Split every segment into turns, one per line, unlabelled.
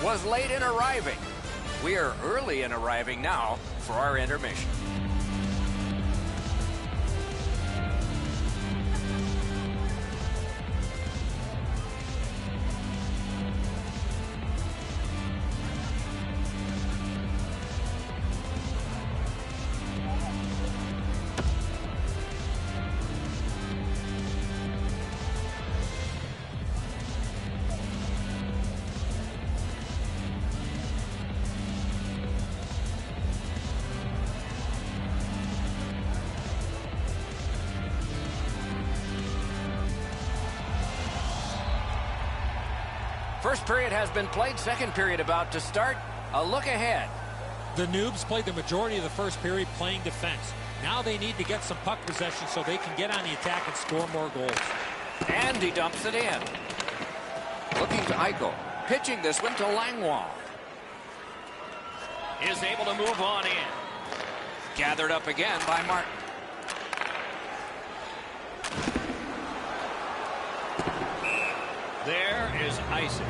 was late in arriving. We are early in arriving now for our intermission. First period has been played. Second period about to start. A look ahead.
The Noobs played the majority of the first period playing defense. Now they need to get some puck possession so they can get on the attack and score more goals.
And he dumps it in. Looking to Eichel. Pitching this one to Langlois. Is able to move on in. Gathered up again by Martin. There is icing.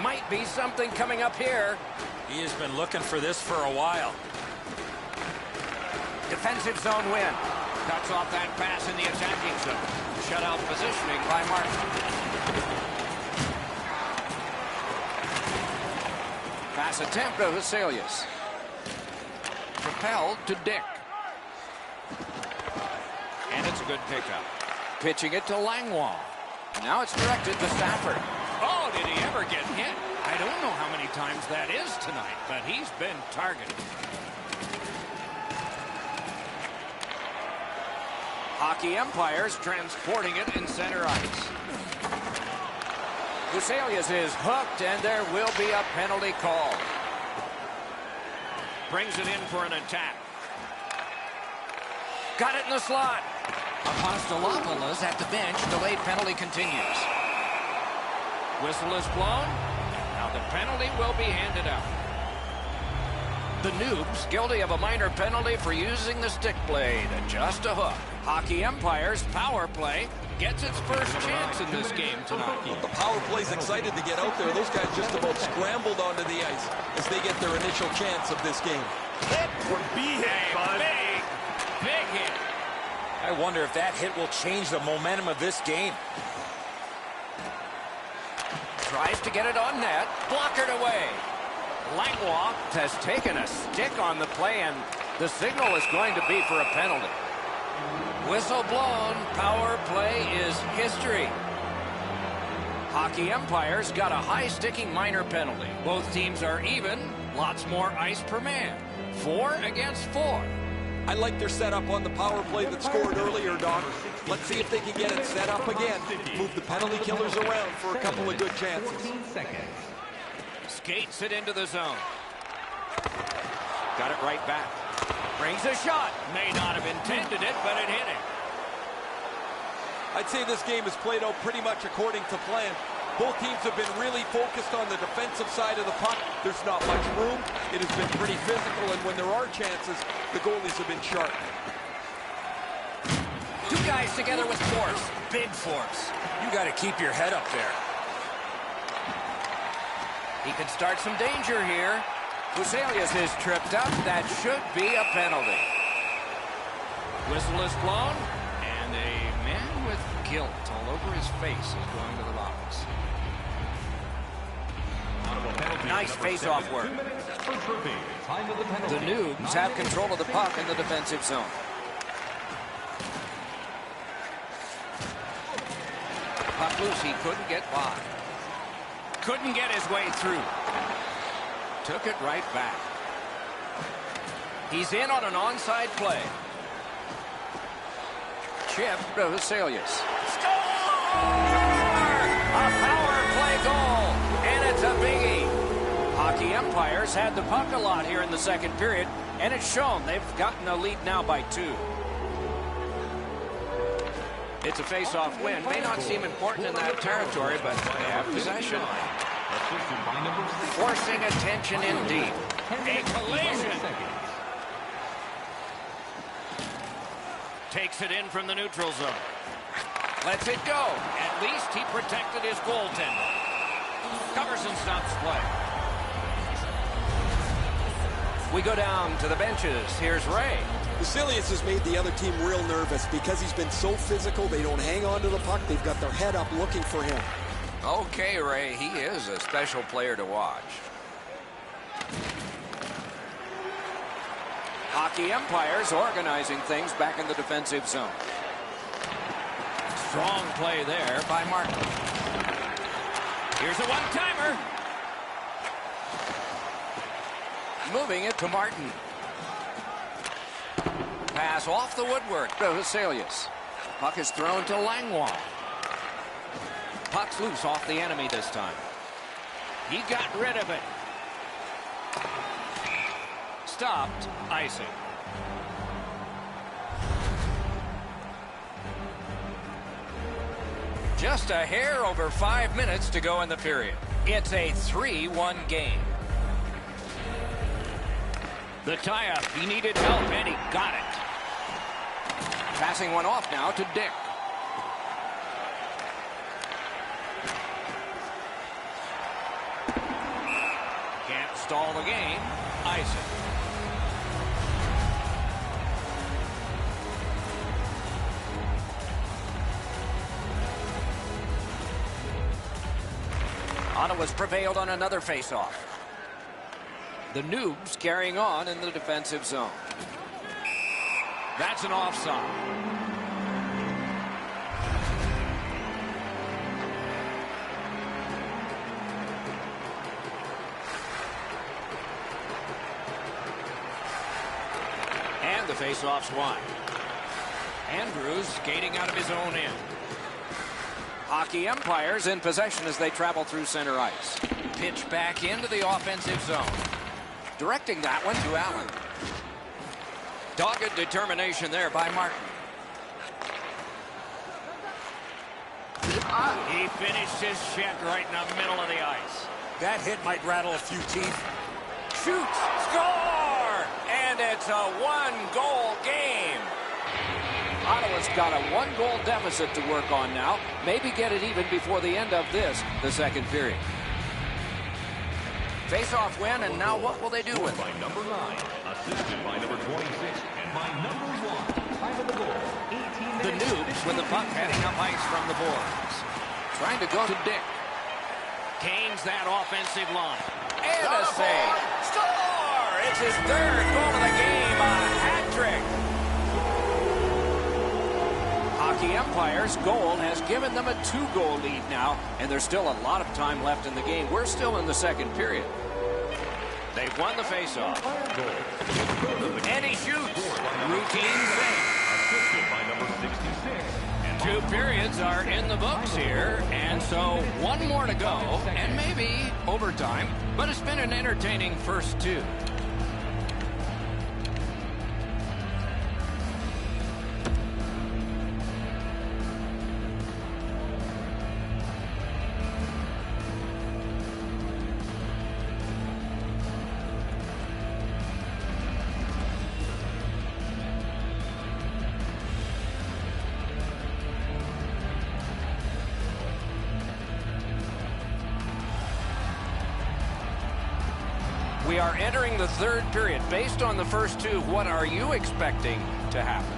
Might be something coming up here.
He has been looking for this for a while.
Defensive zone win. Cuts off that pass in the attacking zone. Shutout positioning by Martin. Pass attempt to Vasilius. Propelled to Dick. And it's a good pickup. Pitching it to Langlois. Now it's directed to Stafford. Oh, did he ever get hit? I don't know how many times that is tonight, but he's been targeted. Hockey umpires transporting it in center ice. Vasilius is hooked, and there will be a penalty call. Brings it in for an attack. Got it in the slot. Apostolopoulos at the bench. Delayed penalty continues. Whistle is blown. Now the penalty will be handed out. The Noobs guilty of a minor penalty for using the stick blade. Just a hook. Hockey umpires power play gets its first chance in this game tonight.
The power play's excited to get out there. Those guys just about scrambled onto the ice as they get their initial chance of this game.
Hit or be hit, bud.
Big hit.
I wonder if that hit will change the momentum of this game.
Tries to get it on net. Blockered away. Langlois has taken a stick on the play, and the signal is going to be for a penalty. Whistle blown. Power play is history. Hockey umpires got a high-sticking minor penalty. Both teams are even. Lots more ice per man. 4 against 4.
I like their setup on the power play that scored earlier, Don. Let's see if they can get it set up again. Move the penalty killers around for a couple of good chances.
Skates it into the zone. Got it right back. Brings a shot. May not have intended it, but it hit him.
I'd say this game is played out pretty much according to plan. Both teams have been really focused on the defensive side of the puck. There's not much room. It has been pretty physical, and when there are chances, the goalies have been sharp.
Two guys together with force. Big force.
You got to keep your head up there.
He could start some danger here. Vasilius is tripped up. That should be a penalty. Whistle is blown, and a man with guilt all over his face is going to the box. Nice face-off work. The Noobs have control of the puck in the defensive zone. Puck loose, he couldn't get by. Couldn't get his way through. Took it right back. He's in on an onside play. Chip to Vasilius. Score! A power play goal, and it's a biggie. Hockey umpires had the puck a lot here in the second period, and it's shown they've gotten a lead now by 2. It's a face-off win. May not seem important in that territory, but they have possession. Forcing attention indeed. A collision. Takes it in from the neutral zone. Lets it go. At least he protected his goaltender. Covers and stops play. We go down to the benches. Here's Ray.
Vasilius has made the other team real nervous because he's been so physical. They don't hang on to the puck. They've got their head up looking for him.
Okay, Ray, he is a special player to watch. Hockey Empire's organizing things back in the defensive zone. Strong play there by Martin. Here's a one-timer. Moving it to Martin. Pass off the woodwork to Vasilius. Puck is thrown to Langlois. Puck's loose off the enemy this time. He got rid of it. Stopped icing. Just a hair over 5 minutes to go in the period. It's a 3-1 game. The tie-up. He needed help, and he got it. Passing one off now to Dick. Can't stall the game. Icing. Ottawa's prevailed on another faceoff. The Noobs carrying on in the defensive zone. That's an offside. And the faceoff's won. Andrews skating out of his own end. Hockey Empire's in possession as they travel through center ice. Pitch back into the offensive zone. Directing that one to Allen. Dogged determination there by Martin. He finished his check right in the middle of the ice.
That hit might rattle a few teeth.
Shoots, score! And it's a one-goal game. Ottawa's got a one-goal deficit to work on now. Maybe get it even before the end of the second period. Face-off win, and now what will they do with it?
By number 9, assisted by number 26, and by number 1, time of the goal, 18
The Noobs with the puck heading up ice from the boards. Trying to go to Dick. Gains that offensive line. And a save. Score! It's his third goal of the game, a hat trick. Hockey Empire's goal has given them a 2-goal lead now, and there's still a lot of time left in the game. We're still in the second period. They've won the faceoff. And he shoots. Routine save.
assisted by number 66. And
2 periods are in the books here, and so 1 more to go, and maybe overtime, but it's been an entertaining first 2. We are entering the third period. Based on the first 2, what are you expecting to happen?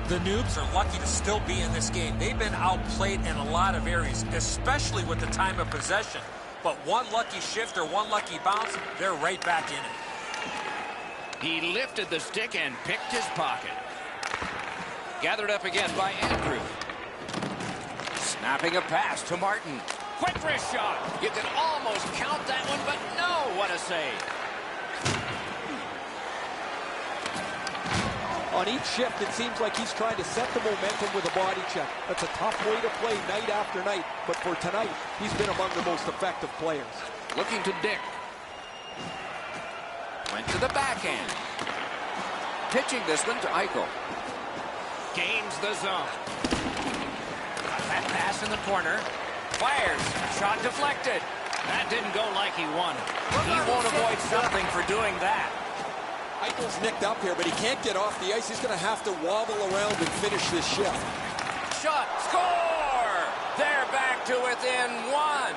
The Noobs are lucky to still be in this game. They've been outplayed in a lot of areas, especially with the time of possession. But one lucky shift or one lucky bounce, they're right back in it.
He lifted the stick and picked his pocket. Gathered up again by Andrew. Snapping a pass to Martin. Quick wrist shot. You can almost count that one, but no, what a save.
On each shift, it seems like he's trying to set the momentum with a body check. That's a tough way to play night after night, but for tonight, he's been among the most effective players.
Looking to Dick. Went to the backhand. Pitching this one to Eichel. Gains the zone. Got that pass in the corner. Fires. Shot deflected. That didn't go like he wanted. He won't avoid something for doing that.
Eichel's nicked up here, but he can't get off the ice. He's going to have to wobble around and finish this shift.
Shot, score! They're back to within one.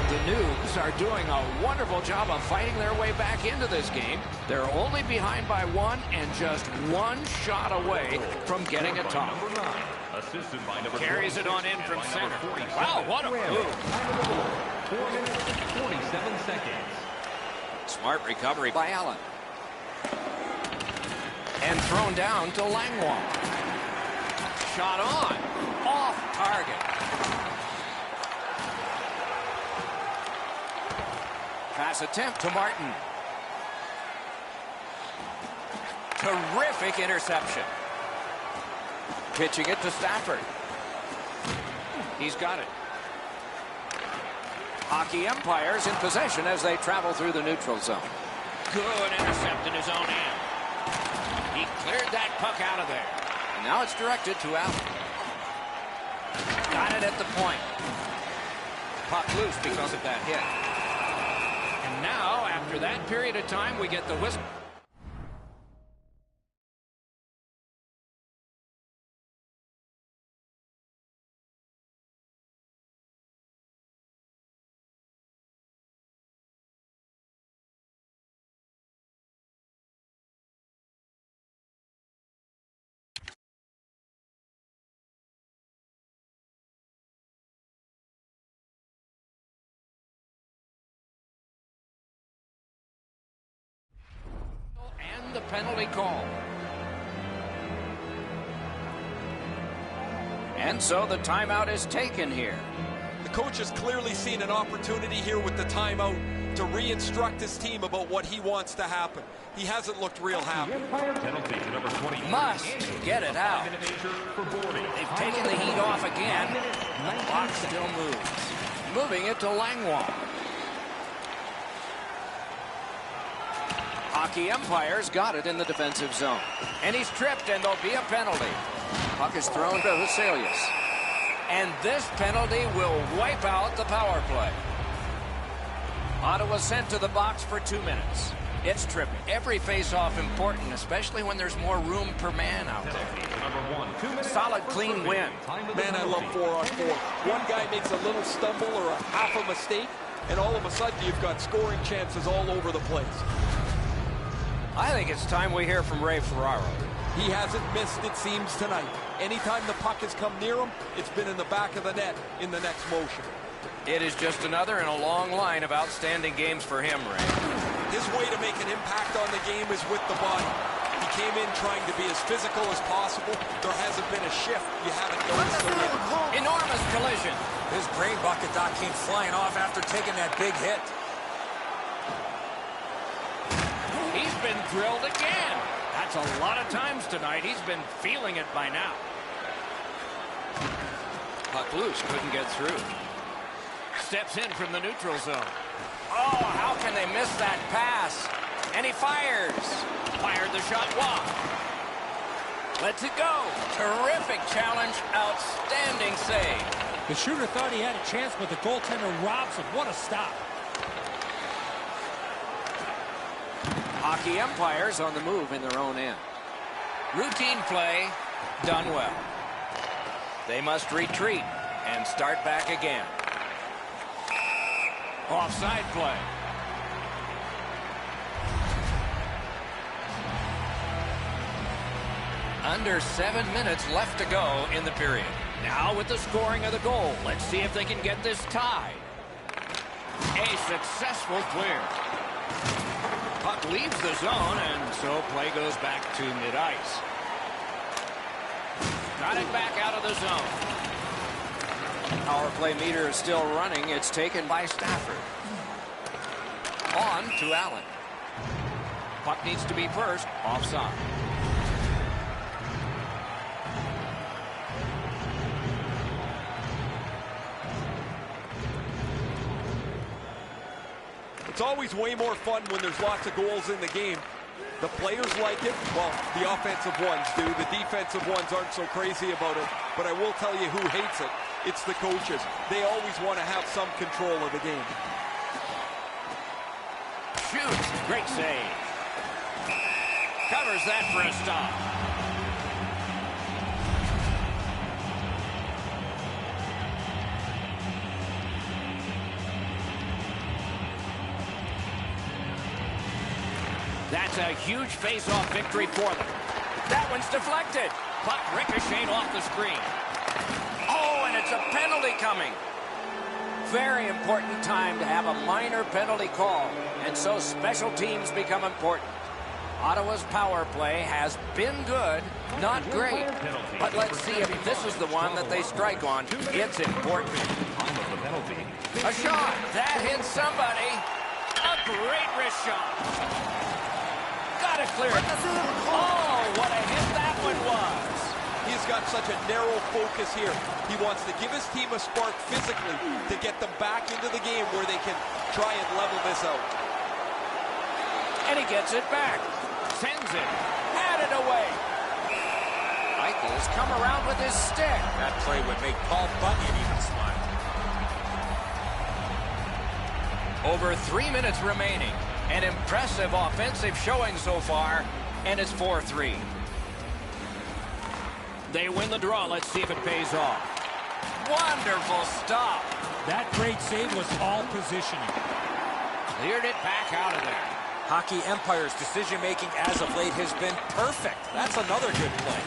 The Noobs are doing a wonderful job of fighting their way back into this game. They're only behind by one and just one shot away from getting a tie. Carries it on in from center. Wow, what a move.
4 minutes, 47 seconds.
Smart recovery by Allen. And thrown down to Langlois. Shot on. Off target. Pass attempt to Martin. Terrific interception. Pitching it to Stafford. He's got it. Hockey Empires in possession as they travel through the neutral zone. Good intercept in his own end. He cleared that puck out of there. And now it's directed to Allen. Got it at the point. Puck loose because of that hit. And now, after that period of time, we get the whistle. And the penalty call. And so the timeout is taken here.
The coach has clearly seen an opportunity here with the timeout to re-instruct his team about what he wants to happen. He hasn't looked real happy.
Penalty to number 20.
Must get it out. They've taken the heat off again. The clock still moves. Moving it to Langlois. Hockey Empires got it in the defensive zone. And he's tripped, and there'll be a penalty. Puck is thrown to Vasilius. And this penalty will wipe out the power play. Ottawa sent to the box for 2 minutes. It's tripping. Every face-off important, especially when there's more room per man out there. Solid, clean win.
Man, I love 4-on-4. One guy makes a little stumble or a half a mistake, and all of a sudden you've got scoring chances all over the place.
I think it's time we hear from Ray Ferraro.
He hasn't missed, it seems, tonight. Anytime the puck has come near him, it's been in the back of the net in the next motion.
It is just another in a long line of outstanding games for him, Ray.
His way to make an impact on the game is with the body. He came in trying to be as physical as possible. There hasn't been a shift. You haven't noticed the yet.
Enormous collision.
His brain bucket, Doc, came flying off after taking that big hit.
He's been drilled again. That's a lot of times tonight. He's been feeling it by now. Puck loose, couldn't get through. Steps in from the neutral zone. Oh, how can they miss that pass? And he fires. Fired the shot wide. Lets it go. Terrific challenge. Outstanding save.
The shooter thought he had a chance, but the goaltender robs him. What a stop.
Hockey Empires on the move in their own end. Routine play, done well. They must retreat and start back again. Offside play. Under 7 minutes left to go in the period. Now with the scoring of the goal, let's see if they can get this tied. A successful clear. Puck leaves the zone, and so play goes back to mid-ice. Got it back out of the zone. Power play meter is still running. It's taken by Stafford. On to Allen. Puck needs to be first. Offside.
It's always way more fun when there's lots of goals in the game. The players like it. Well, the offensive ones do. The defensive ones aren't so crazy about it. But I will tell you who hates it. It's the coaches. They always want to have some control of the game.
shoots. Great save. Covers that for a stop. That's a huge face-off victory for them. That one's deflected. Puck ricocheted off the screen. Oh, and it's a penalty coming. Very important time to have a minor penalty call, and so special teams become important. Ottawa's power play has been good, not great. But let's see if this is the one that they strike on. It's important. A shot. That hits somebody. A great wrist shot. Got it clear. Oh, what a hit that one was.
He's got such a narrow focus here. He wants to give his team a spark physically to get them back into the game where they can try and level this out.
And he gets it back. Sends it. Had it away. Eichel's come around with his stick.
That play would make Paul Bunyan even smile.
Over 3 minutes remaining. An impressive offensive showing so far, and it's 4-3. They win the draw. Let's see if it pays off. Wonderful stop.
That great save was all positioning.
Cleared it back out of there.
Hockey Empire's decision-making as of late has been perfect. That's another good play.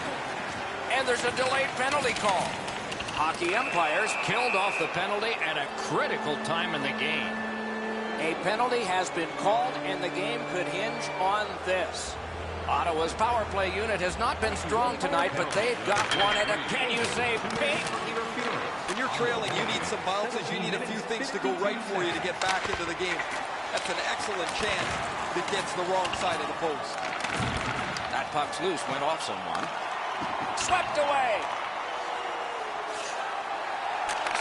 And there's a delayed penalty call. Hockey Empires killed off the penalty at a critical time in the game. A penalty has been called, and the game could hinge on this. Ottawa's power play unit has not been strong tonight, but they've got one at a can-you-save pace.
When you're trailing, you need some bounces. You need a few things to go right for you to get back into the game. That's an excellent chance that gets the wrong side of the post.
That puck's loose, went off someone. Swept away.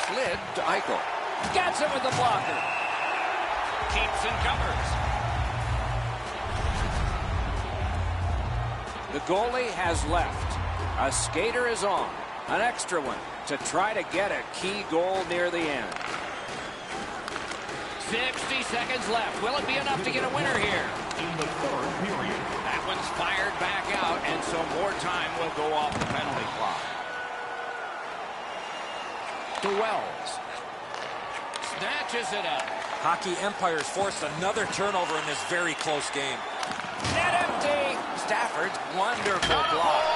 Slid to Eichel. Gets it with the blocker. Keeps and covers. The goalie has left. A skater is on. An extra one to try to get a key goal near the end. 60 seconds left. Will it be enough to get a winner here?
In the third period.
That one's fired back out, and so more time will go off the penalty clock. To Wells. Snatches it up.
Hockey Empire's forced another turnover in this very close game.
Net empty. Stafford's wonderful block.